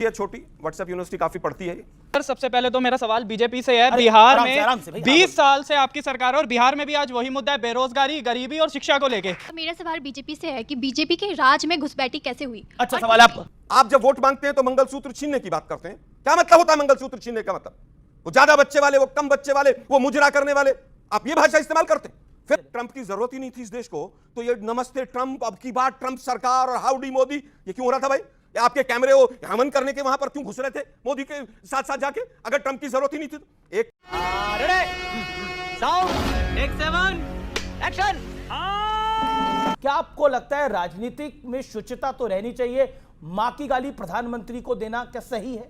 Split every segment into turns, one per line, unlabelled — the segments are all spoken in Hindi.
ये छोटी व्हाट्सएप यूनिवर्सिटी काफी पढ़ती है।
सर सबसे पहले तो मेरा सवाल बीजेपी से है। बिहार में 20 साल से आपकी सरकार है और बिहार में भी आज वही मुद्दा है, बेरोजगारी, गरीबी और शिक्षा को लेके।
मेरा सवाल बीजेपी से है कि बीजेपी के राज में घुसपैठी कैसे हुई।
अच्छा सवाल
आप जब वोट मांगते हैं तो मंगलसूत्र छीनने की बात करते हैं। क्या मतलब होता है मंगलसूत्र छीनने का? मतलब वो ज्यादा बच्चे वाले, वो कम बच्चे वाले, वो मुजरा करने वाले, आप ये भाषा इस्तेमाल करते हैं। फिर ट्रंप की जरूरत ही नहीं थी इस देश को, तो ये नमस्ते ट्रंप, अब की बात ट्रंप सरकार और हाउडी मोदी, ये क्यों हो रहा था भाई? आपके कैमरे वो हमन करने के वहां पर क्यों घुस रहे थे मोदी के साथ साथ जाके, अगर ट्रंप की जरूरत ही नहीं थी तो? एक
साउंड टेक 7 एक्शन।
क्या आपको लगता है राजनीतिक में शुचिता तो रहनी चाहिए, मां की गाली प्रधानमंत्री को देना क्या सही है?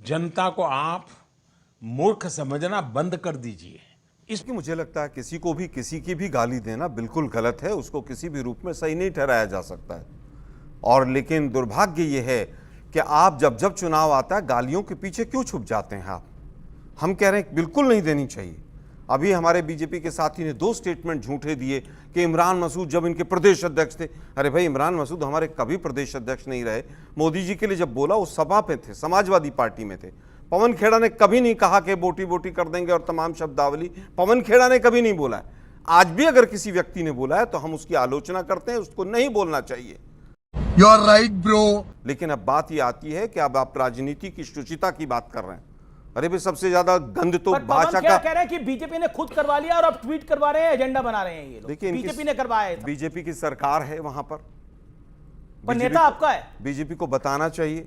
जनता को आप मूर्ख समझना बंद कर दीजिए।
इसकी मुझे लगता है किसी को भी किसी की भी गाली देना बिल्कुल गलत है, उसको किसी भी रूप में सही नहीं ठहराया जा सकता है। और लेकिन दुर्भाग्य यह है कि आप जब जब चुनाव आता है गालियों के पीछे क्यों छुप जाते हैं आप? हम कह रहे हैं बिल्कुल नहीं देनी चाहिए। अभी हमारे बीजेपी के साथी ने 2 स्टेटमेंट झूठे दिए कि इमरान मसूद जब इनके प्रदेश अध्यक्ष थे। अरे भाई, इमरान मसूद हमारे कभी प्रदेश अध्यक्ष नहीं रहे। मोदी जी के लिए जब बोला वो सभा पे थे, समाजवादी पार्टी में थे। पवन खेड़ा ने कभी नहीं कहा कि बोटी बोटी कर देंगे और तमाम शब्दावली, पवन खेड़ा ने कभी नहीं बोला है। आज भी अगर किसी व्यक्ति ने बोला है तो हम उसकी आलोचना करते हैं, उसको नहीं बोलना चाहिए।
You are right, bro.
लेकिन अब बात ये आती है कि अब आप राजनीति की शुचिता की बात कर रहे हैं। अरे भाई, सबसे ज्यादा गंद तो भाषा का
कह रहे हैं कि बीजेपी ने खुद करवा लिया और अब ट्वीट करवा रहे हैं, एजेंडा बना रहे हैं ये लोग।
देखिए,
बीजेपी ने करवाया है।
बीजेपी की सरकार है वहां पर
नेता आपका है।
बीजेपी को बताना चाहिए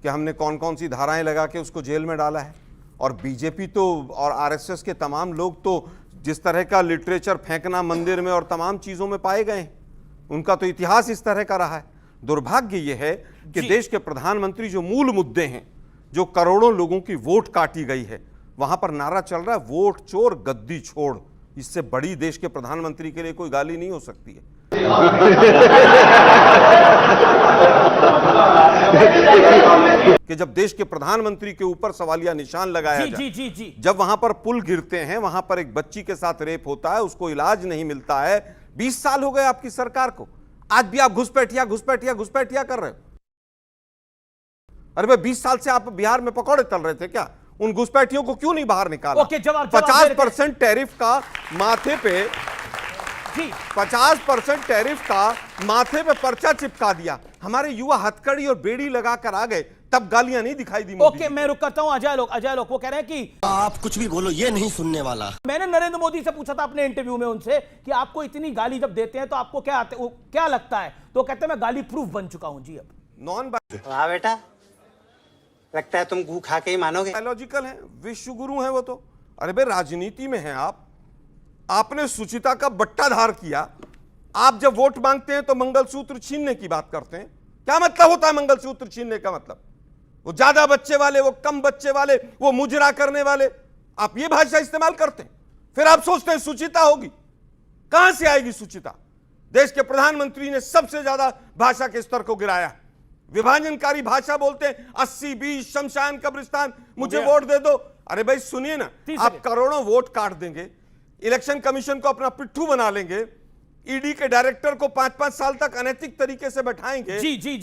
कि हमने कौन कौन सी धाराएं लगा के उसको जेल में डाला है। और बीजेपी तो और आरएसएस के तमाम लोग तो जिस तरह का लिटरेचर फेंकना मंदिर में और तमाम चीजों में पाए गए, उनका तो इतिहास इस तरह का रहा है। दुर्भाग्य यह है कि देश के प्रधानमंत्री जो मूल मुद्दे हैं, जो करोड़ों लोगों की वोट काटी गई है, वहां पर नारा चल रहा है वोट चोर गद्दी छोड़। इससे बड़ी देश के प्रधानमंत्री के लिए कोई गाली नहीं हो सकती है। कि जब देश के प्रधानमंत्री के ऊपर सवालिया निशान लगाया जाए, जब वहां पर पुल गिरते हैं, वहां पर एक बच्ची के साथ रेप होता है, उसको इलाज नहीं मिलता है। 20 साल हो गए आपकी सरकार को, आज भी आप घुसपैठिया कर रहे हो। अरे भाई, 20 साल से आप बिहार में पकौड़े तल रहे थे क्या? उन घुसपैठियों को क्यों नहीं बाहर निकाला? 50% टैरिफ का माथे पे 50% टैरिफ का माथे पे पर्चा चिपका दिया। हमारे युवा हथकड़ी और बेड़ी लगा कर आ गए, तब गालियां नहीं दिखाई दी।
ओके, मैं रुक करता हूं। अजय लोग वो कह रहे हैं कि
आप कुछ भी बोलो, ये नहीं सुनने वाला।
मैंने नरेंद्र मोदी से पूछा था अपने इंटरव्यू में उनसे कि आपको इतनी गाली जब देते हैं तो आपको क्या लगता है? तो कहते हैं मैं गाली प्रूफ बन चुका हूं जी। अब
नॉन
वाह बेटा, लगता है तुम गू खा के ही मानोगे।
बायोलॉजिकल है, विश्व गुरु हैं वो तो। अरे भाई, राजनीति में हैं आप, आपने सुचिता का बट्टाधार किया। आप जब वोट मांगते हैं तो मंगलसूत्र छीनने की बात करते हैं। क्या मतलब होता है मंगलसूत्र छीनने का? मतलब वो ज्यादा बच्चे वाले, वो कम बच्चे वाले, वो मुजरा करने वाले, आप ये भाषा इस्तेमाल करते हैं। फिर आप सोचते हैं सुचिता होगी। कहां से आएगी सुचिता? देश के प्रधानमंत्री ने सबसे ज्यादा भाषा के स्तर को गिराया। विभाजनकारी भाषा बोलते हैं, 80-20 शमशान कब्रिस्तान, मुझे वोट दे दो। अरे भाई सुनिए ना, आप करोड़ों वोट काट देंगे, इलेक्शन कमीशन को अपना पिट्ठू बना लेंगे, ईडी के डायरेक्टर को 5-5 साल तक अनैतिक तरीके से बैठाएंगे,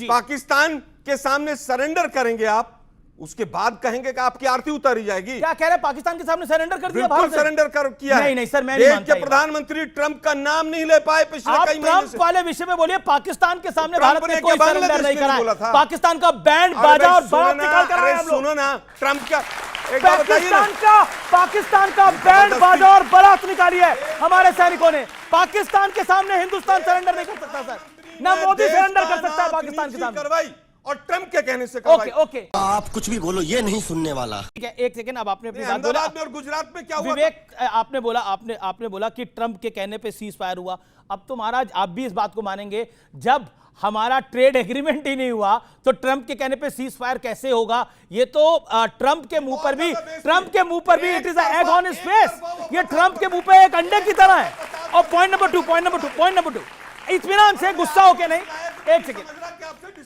पाकिस्तान के सामने सरेंडर करेंगे आप, उसके बाद कहेंगे कि आपकी आरती उतारी जाएगी।
क्या कह रहे हैं? पाकिस्तान के सामने सरेंडर कर दिया?
बिल्कुल सरेंडर किया।
नहीं सर, मैं नहीं मानता।
देश के प्रधानमंत्री ट्रंप का नाम नहीं ले पाए पिछले कई महीने से।
ट्रंप वाले विषय में बोलिए। पाकिस्तान के सामने भारत ने कोई सरेंडर नहीं करा। पाकिस्तान का बैंड बाजा और बारात निकाल कर आए हम लोग।
सुनो ना, ट्रंप का
पाकिस्तान का बैंड बाजा और बारात निकाली है हमारे सैनिकों ने। पाकिस्तान के सामने हिंदुस्तान सरेंडर नहीं कर सकता सर, ना मोदी सरेंडर कर सकता है पाकिस्तान के सामने।
और ट्रंप के कहने से
ओके,
आप कुछ भी बोलो, ये नहीं सुनने वाला।
ठीक है, एक सेकंड। अब आपने अपनी बात बोला।
अहमदाबाद में और गुजरात में क्या हुआ?
विवेक, आपने बोला कि ट्रंप के कहने पे सीज फायर हुआ। अब तो महाराज आप भी इस बात को मानेंगे, जब हमारा ट्रेड एग्रीमेंट ही नहीं हुआ तो ट्रंप के कहने पे सीज फायर कैसे होगा? ये तो ट्रंप के मुंह पर भी it is egg on his face. ये ट्रंप के मुंह पे एक अंडे की तरह है। और पॉइंट नंबर 2, इत्मीनान से, गुस्सा होके नहीं, एक सेकंड।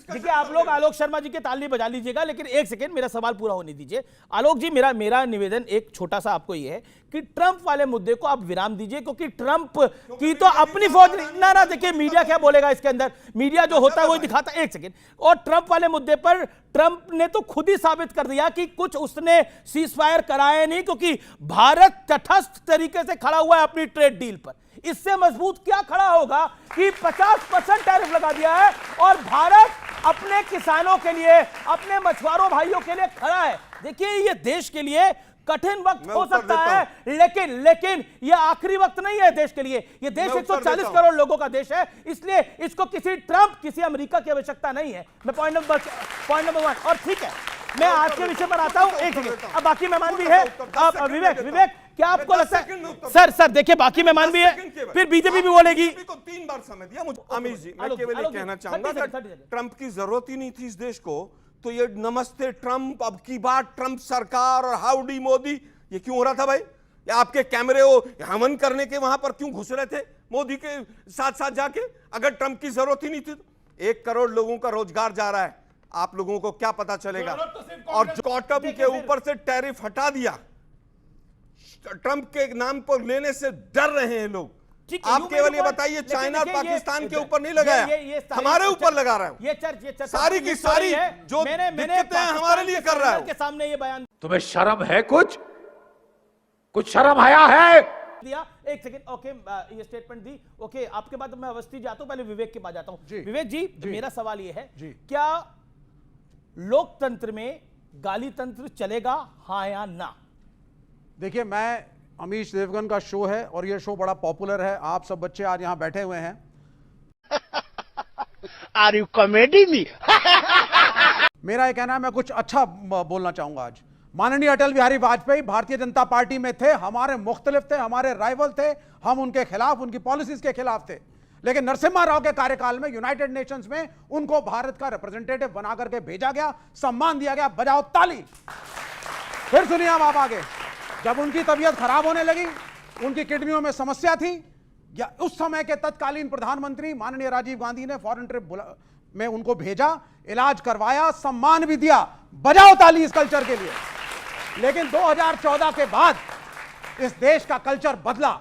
discussion
देखिए, आप
कर
लोग
रहे हो।
आलोक शर्मा जी के ताल नहीं बजा लीजिएगा, लेकिन एक सेकंड मेरा सवाल पूरा होने दीजिए। आलोक जी, मेरा निवेदन एक छोटा सा आपको ये है कि ट्रंप वाले मुद्दे को आप विराम दीजिए, क्योंकि ट्रंप की तो अपनी फौज ना देखिए, मीडिया क्या बोलेगा इसके अंदर, मीडिया जो होता है वही दिखाता है। एक सेकंड, और ट्रंप वाले मुद्दे पर ट्रंप ने तो खुद ही साबित कर दिया कि कुछ उसने सीज फायर कराए नहीं, क्योंकि भारत तटस्थ तरीके से खड़ा हुआ है अपनी ट्रेड डील पर। इससे मजबूत क्या खड़ा होगा कि 50% टैरिफ लगा दिया है और भारत अपने किसानों के लिए, अपने मछुआरों भाइयों के लिए खड़ा है। देखिए, ये देश के लिए कठिन वक्त हो सकता है, लेकिन ये आखिरी वक्त नहीं है देश के लिए। ये देश 140 करोड़ लोगों का देश है, इसलिए इसको किसी ट्रंप, किसी अमेरिका की आवश्यकता नहीं है। मैं पॉइंट नंबर 1। और ठीक है, मैं आज के विषय पर आता हूं। एक सेकंड, अब बाकी मेहमान भी है। अब विवेक, क्या आपको लगता है? सर देखिए, बाकी मेहमान भी है, फिर बीजेपी भी बोलेगी।
को 3 बार समय दिया मुझे। अमीश जी, मैं केवल ये कहना चाहूंगा कि ट्रंप की जरूरत ही नहीं थी इस देश को, तो ये नमस्ते ट्रंप, अब की बात ट्रंप सरकार और हाउडी मोदी, ये क्यों हो रहा था भाई? ये आपके कैमरे वो हवन करने के वहां पर क्यों घुस रहे थे मोदी के साथ साथ जाके? अगर ट्रंप की जरूरत ही नहीं थी तो 1 करोड़ लोगों का रोजगार जा रहा है, आप लोगों को क्या पता चलेगा? और कॉटन के ऊपर से टैरिफ हटा दिया, ट्रंप के नाम पर लेने से डर रहे हैं लोग। आप केवल ये बताइए, चाइना और पाकिस्तान के ऊपर नहीं लगाया, हमारे ऊपर लगा रहा है।
ये
सारी की सारी जो दिक्कतें हैं हमारे लिए कर रहा है
के सामने ये बयान
तुम्हें शर्म है? कुछ शर्म आया है?
दिया। एक सेकंड, ओके, ये स्टेटमेंट दी, ओके। आपके बाद मैं अवस्थी जाता हूं, पहले विवेक के पास जाता हूं। विवेक जी, मेरा सवाल ये है, क्या लोकतंत्र में गाली तंत्र चलेगा, हाँ या ना?
देखिए, मैं अमीश देवगन का शो है और ये शो बड़ा पॉपुलर है, आप सब बच्चे आज यहां बैठे हुए हैं।
Are you comedy me?
मेरा ये कहना है, मैं कुछ अच्छा बोलना चाहूंगा आज। माननीय अटल बिहारी वाजपेयी भारतीय जनता पार्टी में थे, हमारे मुख्तलिफ थे, हमारे राइवल थे, हम उनके खिलाफ, उनकी पॉलिसीज के खिलाफ थे, लेकिन नरसिम्हा राव के कार्यकाल में यूनाइटेड नेशंस में उनको भारत का रिप्रेजेंटेटिव बना करके भेजा गया, सम्मान दिया गया। बजाओ ताली। फिर सुनिए अब आप आगे। जब उनकी तबीयत खराब होने लगी, उनकी किडनियों में समस्या थी, या उस समय के तत्कालीन प्रधानमंत्री माननीय राजीव गांधी ने फॉरेन ट्रिप में उनको भेजा, इलाज करवाया, सम्मान भी दिया। बजाओ ताली इस कल्चर के लिए। लेकिन 2014 के बाद इस देश का कल्चर बदला।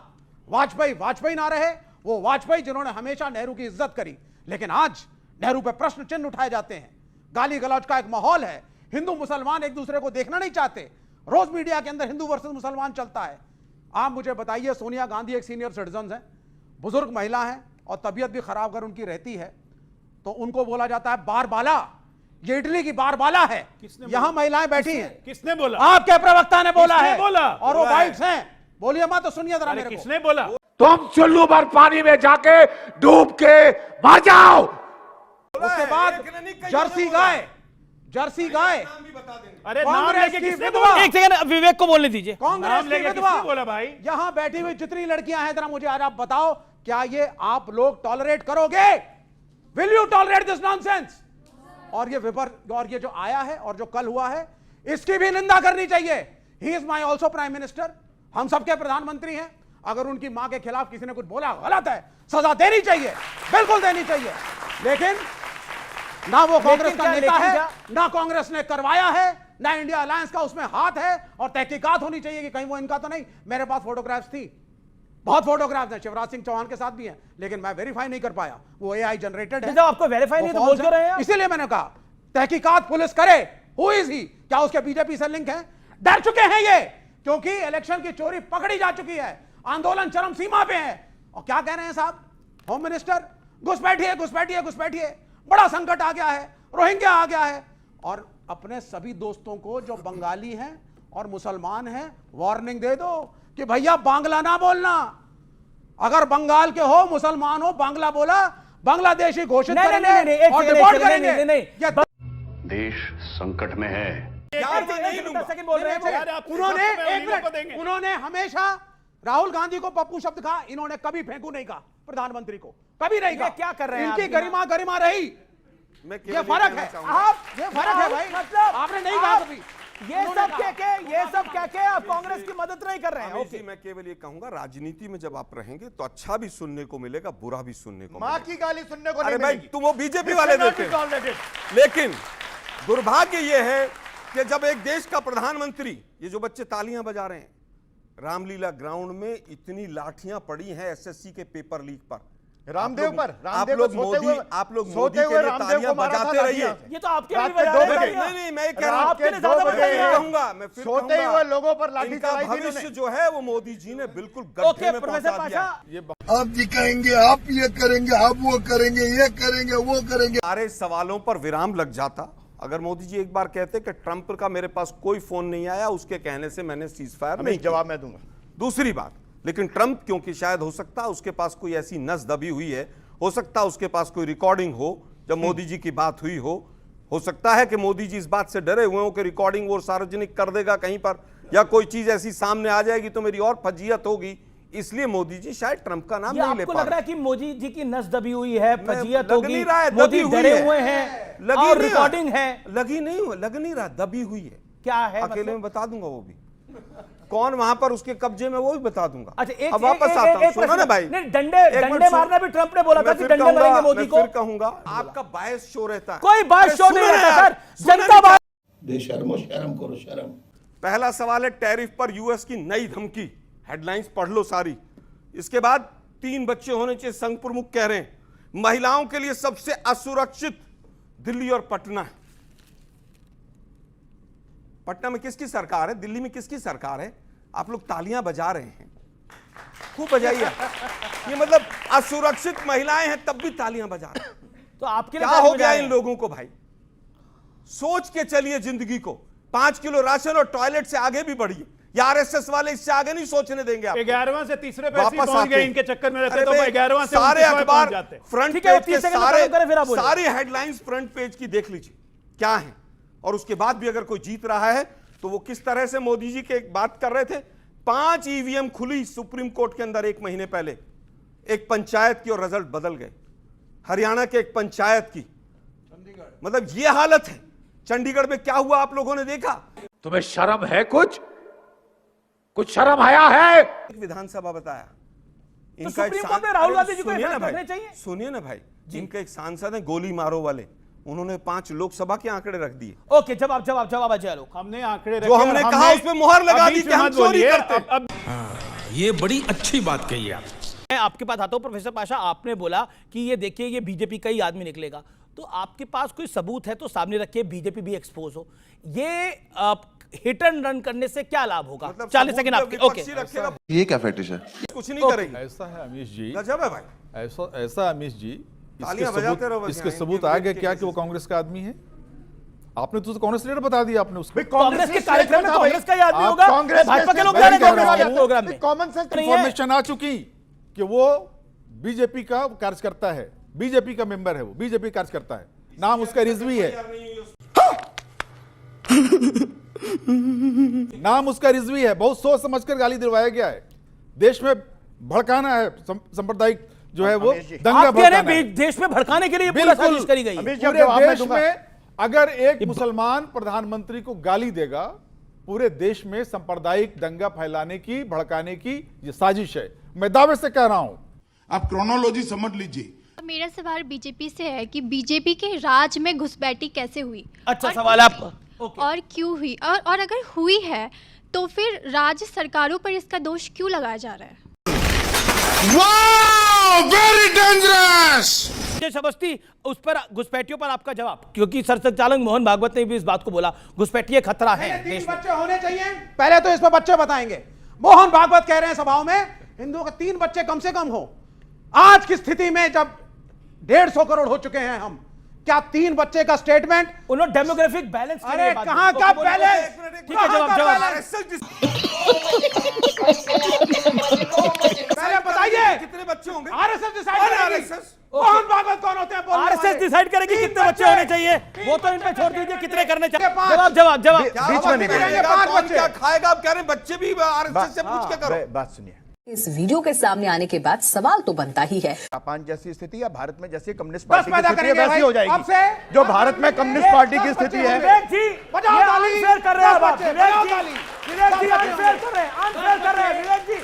वाजपेयी ना रहे, वो वाजपेयी जिन्होंने हमेशा नेहरू की इज्जत करी, लेकिन आज नेहरू पे प्रश्न चिन्ह उठाए जाते हैं। गाली गलौज का एक माहौल है, हिंदू मुसलमान एक दूसरे को देखना नहीं चाहते, रोज मीडिया के अंदर हिंदू वर्सेस मुसलमान चलता है। आप मुझे बताइए, सोनिया गांधी एक सीनियर सिटीजन है, बुजुर्ग महिला है, और तबीयत भी खराब अगर उनकी रहती है तो उनको बोला जाता है बारबाला। ये इटली की बारबाला है। यहां महिलाएं बैठी हैं।
किसने बोला?
आपके प्रवक्ता ने बोला है।
बोला?
और वो वाइफ्स हैं। बोलिए मत, तो सुनिए जरा मेरे को।
किसने बोला?
तुम चुल्लू भर पानी में जाके डूब के मर जाओ।
उसके बाद जर्सी गाय
अरे नाम
कांग्रेस
लेके
की
किसने
विधवा।
बोला? एक सेकंड, विवेक को बोलने दीजिए।
कांग्रेस की विधवा।
बोला भाई?
यहां बैठी हुई जितनी लड़कियां हैं, जरा मुझे आज आप बताओ, क्या ये आप लोग टॉलरेट करोगे? Will you tolerate this nonsense? और ये जो आया है और जो कल हुआ है, इसकी भी निंदा करनी चाहिए। He is my also prime minister, हम सबके प्रधानमंत्री हैं। अगर उनकी मां के खिलाफ किसी ने कुछ बोला, गलत है, सजा देनी चाहिए, बिल्कुल देनी चाहिए। लेकिन ना वो कांग्रेस का नेता है, ना कांग्रेस ने करवाया है, ना इंडिया अलायंस का उसमें हाथ है। और तहकीकात होनी चाहिए कि कहीं वो इनका तो नहीं। मेरे पास फोटोग्राफ्स थी, बहुत फोटोग्राफ्स हैं, शिवराज सिंह चौहान के साथ भी हैं, लेकिन मैं वेरीफाई नहीं कर पाया, वो एआई जनरेटेड है।
जब आपको वेरीफाई नहीं तो बोल क्यों रहे हैं?
इसीलिए मैंने कहा तहकीकात पुलिस करे। Who is he? क्या उसके बीजेपी से लिंक है? डर चुके हैं ये, क्योंकि इलेक्शन की चोरी पकड़ी जा चुकी है, आंदोलन चरम सीमा पे है। और क्या कह रहे हैं साहब होम मिनिस्टर? घुसपैठिए, बड़ा संकट आ गया है, रोहिंग्या आ गया है। और अपने सभी दोस्तों को जो बंगाली हैं और मुसलमान हैं वार्निंग दे दो कि भैया बांग्ला ना बोलना। अगर बंगाल के हो, मुसलमान हो, बांग्ला बोला, बांग्लादेशी घोषित करेंगे और डिपोर्ट करेंगे।
देश संकट में है।
उन्होंने हमेशा राहुल गांधी को पप्पू शब्द कहा, इन्होंने कभी फेंकू नहीं कहा प्रधानमंत्री को, कभी नहीं कहा।
क्या कर रहे हैं?
इनकी गरिमा रही। ये फर्क है, ये फर्क है भाई, आपने नहीं कहा कभी।
ये सब कह के आप कांग्रेस की मदद नहीं कर रहे हैं।
आमिर जी, मैं केवल ये कहूंगा, राजनीति में जब आप रहेंगे तो अच्छा भी सुनने को मिलेगा, बुरा भी सुनने को
माँ
मिलेगा।
की गाली सुनने को
अरे
नहीं
भाई,
मिलेगी।
तुम वो बीजेपी वाले देते हैं। लेकिन दुर्भाग्य ये है कि जब एक देश का प्रधानमंत्री, ये जो बच्चे तालियां बजा रहे हैं, रामलीला ग्राउंड में इतनी लाठियां पड़ी हैं एसएससी के पेपर लीक पर,
रामदेव पर,
आप लोग मोदी के लिए तालियां बजाते रहिए।
ये तो आपके
रात
लिए
के
बजा
2
रहे
बजे।
हैं।
नहीं, मैं कह रहा हूं,
आपके लिए ज्यादा
मैं
बजा रहे हैं।
कहूंगा, मैं फिर
सोते हुए लोगों पर लाठी
इनका
चलाई थी
भविष्य
इन्होंने।
जो है वो मोदी जी ने बिल्कुल गड्ढे में
प्रोफेसर
पहुंचा दिया।
पाशा,
आप दिखाएंगे, आप ये करेंगे, आप वो करेंगे, ये करेंगे, वो करेंगे।
सारे सवालों पर विराम लग जाता अगर मोदी जी एक बार कहते कि ट्रंप का मेरे पास कोई फोन नहीं आया, उसके कहने से मैंने सीज फायर नहीं किया।
जवाब मैं दूंगा।
दूसरी बात, लेकिन ट्रंप क्योंकि शायद हो सकता है उसके पास कोई ऐसी नस दबी हुई है, हो सकता है उसके पास कोई रिकॉर्डिंग हो जब मोदी जी की बात हुई हो सकता है कि मोदी जी इस बात से डरे हुए हो कि रिकॉर्डिंग वो सार्वजनिक कर देगा कहीं पर, या कोई चीज ऐसी सामने आ जाएगी तो मेरी और फजीयत होगी, इसलिए मोदी जी शायद ट्रंप का नाम
ये
नहीं ले
आपको
पा
लग रहा है कि मोदी जी की नस दबी हुई है,
मैं-
फजीयत
लग
होगी,
नहीं रहा है,
मोदी
दबी हुई
डरे
है।
हुए हैं
लगी
और
नहीं
रिकॉर्डिंग
रहा।
है।
लगी नहीं, लग नहीं रहा, दबी हुई है।
क्या है
अकेले
मतलब?
में बता दूंगा, वो भी कौन वहां पर उसके कब्जे में, वो भी बता दूंगा।
अच्छा, एक
अब वापस आता हूं, सुनो ना भाई,
नहीं, डंडे मारना भी ट्रंप ने बोला था कि डंडे मारेंगे मोदी को।
फिर कहूंगा, आपका बायस शो रहता है।
कोई बायस
अरे
शो
सुनो
नहीं
ना
रहता
यार,
सर,
सुनो
जनता
ना।
बात।
बेशर्मो, शर्म करो, शर्म।
पहला सवाल है टैरिफ पर यूएस की नई धमकी, हेडलाइंस पढ़ लो सारी। इसके बाद 3 बच्चे होने चाहिए, संघ प्रमुख कह रहे हैं। महिलाओं के लिए सबसे असुरक्षित दिल्ली और पटना है। पटना में किसकी सरकार है, दिल्ली में किसकी सरकार है? आप लोग तालियां बजा रहे हैं, खूब बजाइए। ये मतलब असुरक्षित महिलाएं हैं तब भी तालियां बजा रहे हैं।
तो आपके लिए
क्या हो गया इन लोगों को भाई? सोच के चलिए जिंदगी को। 5 किलो राशन और टॉयलेट से आगे भी बढ़िए। या आरएसएस वाले इससे आगे नहीं सोचने देंगे आप।
11वां से तीसरे पे
वापस
पहुंच गए,
आते।
इनके चक्कर में रहते
अरे
तो
भाई,
11वां से
सारे
29वां
अखबार
पहुंच जाते।
फ्रंट
ठीक है,
पेज के
30 सेकंड खत्म करें, फिर आप बोलिए।
सारे हेडलाइंस फ्रंट पेज की देख लीजिए क्या है। और उसके बाद भी अगर कोई जीत रहा है तो वो किस तरह से मोदी जी के एक बात कर रहे थे। 5 ईवीएम खुली सुप्रीम कोर्ट के अंदर 1 महीने पहले, एक पंचायत की, और रिजल्ट बदल गए। हरियाणा के एक पंचायत की, मतलब ये हालत है। चंडीगढ़ में क्या हुआ आप लोगों ने देखा?
तुम्हें शर्म है? कुछ शर्म आया है?
एक विधानसभा बताया
तो सुप्रीम कोर्ट में राहुल गांधी जी को
सुनिए ना
फैसला
भाई,
करना चाहिए।
सुनिए ना भाई, जिनके एक सांसद हैं गोली मारो वाले, उन्होंने 5 लोकसभा के आंकड़े रख दिए।
ओके, जवाब अजय आलोक।
हमने आंकड़े
जो हमने कहा उस पे मुहर लगा दी कि हम चोरी करते।
ये बड़ी अच्छी बात कही आप।
मैं आपके पास आता हूं प्रोफेसर पाशा, आपने बोला कि ये देखिए ये बीजेपी का ही आदमी निकलेगा, तो आपके पास कोई सबूत है तो सामने रखिए, बीजेपी भी एक्सपोज हो। ये हिट एंड रन करने से क्या लाभ होगा?
मतलब
40 सेकंड आपके। ओके,
ये क्या फेटिश है?
कुछ नहीं करेंगे।
ऐसा है अमीश जी,
गजब है भाई।
ऐसा अमीश जी,
तालियां बजाते रहो बस
इसके
यहाँ,
सबूत
इनके
आ गए
विरोध
क्या
के
कि वो कांग्रेस का आदमी है? आपने तो कांग्रेस लीडर बता दिया आपने उसको।
कांग्रेस के कार्यक्रम में कांग्रेस का ही आदमी
आप
होगा,
कांग्रेस
भाजपा के लोग
मैं
जा रहे हैं
कह रहा
कांग्रेस के
हूं,
प्रोग्राम में।
कॉमन सेंस
नहीं है।
इंफॉर्मेशन आ चुकी कि वो बीजेपी का कार्यकर्ता है, बीजेपी का मेंबर है, वो बीजेपी कार्यकर्ता है, नाम उसका रिजवी है, नाम उसका रिजवी है। बहुत सोच समझकर गाली दिलवाया गया है। देश में भड़काना है, सांप्रदायिक जो है वो दंगा
आप कह रहे
भड़काना
हैं
है।
देश में भड़काने के लिए पूरा साजिश करी गई है।
पूरे देश में अगर एक मुसलमान प्रधानमंत्री को गाली देगा, पूरे देश में सांप्रदायिक दंगा फैलाने की, भड़काने की ये साजिश है। मैं दावे से कह रहा हूं।
आप क्रोनोलॉजी समझ लीजिए।
मेरा सवाल बीजेपी से है कि बीजेपी के राज में घुसपैठी कैसे हुई?
अच्छा
और
सवाल आपका। ओके।
और क्यों हुई? और अगर हुई है तो फिर राज्य सरकारों पर इसका दोष क्यों लगाया जा रहा है?
Very dangerous.
शबस्ती, उस पर घुसपैठियों पर आपका जवाब, क्योंकि संचालक मोहन भागवत ने भी इस बात को बोला, घुसपैठिए खतरा है देश
3
में।
बच्चे होने चाहिए, पहले तो इस पर बच्चे बताएंगे। मोहन भागवत कह रहे हैं सभाओं में हिंदुओं के 3 बच्चे कम से कम हो। आज की स्थिति में जब 150 करोड़ हो चुके हैं हम, क्या 3 बच्चे का स्टेटमेंट?
उन्होंने डेमोग्राफिक बैलेंस के
अरे
लिए बात
कहां
की।
का
तो बोलिए।
बैलेंस?
ठीक है, जवाब।
पहले बताइए
कितने बच्चे होंगे?
आरएसएस डिसाइड
अरे
करेगी।
आरएसएस?
मोहन भागवत कौन होते हैं? बोलने
आरएसएस
वाले।
डिसाइड करेगी
3
कितने बच्चे होने चाहिए, वो तो इन पे छोड़ दीजिए कितने करने चाहिए। जवाब।
क्या
बीच में नहीं
करेंगे?
बोलेंगे, 5
कौन
बच्चे।
क्या खाएगा? आप कह रहे हैं बच्चे भी आरएसएस से पूछ के करो।
बात सुनिए,
इस वीडियो के सामने आने के बाद सवाल तो बनता ही है।
जापान जैसी स्थिति या भारत में जैसी कम्युनिस्ट
बस
पार्टी की
पैदा
स्थिति है
करेंगे
वैसी
भाई।
हो जाएगी।
अब से
जो भारत में कम्युनिस्ट पार्टी की स्थिति है,
बजाओ ताली।
कर रहे हैं बात विवेक जी अनफेयर कर रहे हैं विवेक जी,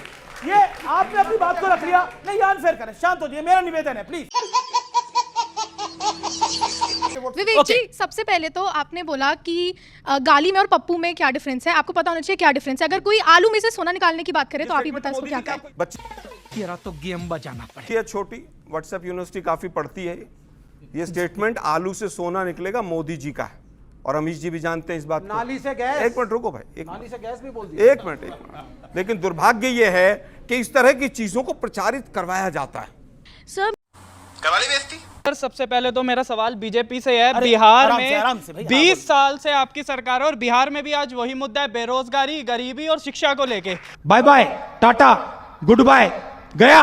ये आपने अपनी बात को रख लिया, नहीं अनफेयर करें, शांत हो जाइए, मेरा निवेदन है प्लीज।
विवेक जी, सबसे पहले तो आपने बोला कि गाली में और पप्पू में क्या डिफरेंस है, आपको पता होना चाहिए क्या डिफरेंस है। अगर कोई आलू में से सोना निकालने की बात करे तो आप ही बताएं इसको क्या कहें।
बच्चे तो गेम बजाना पड़ेगा। छोटी व्हाट्सएप यूनिवर्सिटी काफी पढ़ती है, ये स्टेटमेंट आलू से सोना निकलेगा मोदी जी का है, और अमित जी भी जानते हैं इस बात को।
नाली से गैस,
एक मिनट रुको भाई,
नाली से गैस भी बोल दिया।
एक मिनट। लेकिन दुर्भाग्य ये है कि इस तरह की चीजों को प्रचारित करवाया जाता है।
सर
सर सबसे पहले तो मेरा सवाल बीजेपी से है, बिहार में 20 साल से आपकी सरकार है और बिहार में भी आज वही मुद्दा है, बेरोजगारी, गरीबी और शिक्षा को लेके।
Bye bye, tata, goodbye, गया।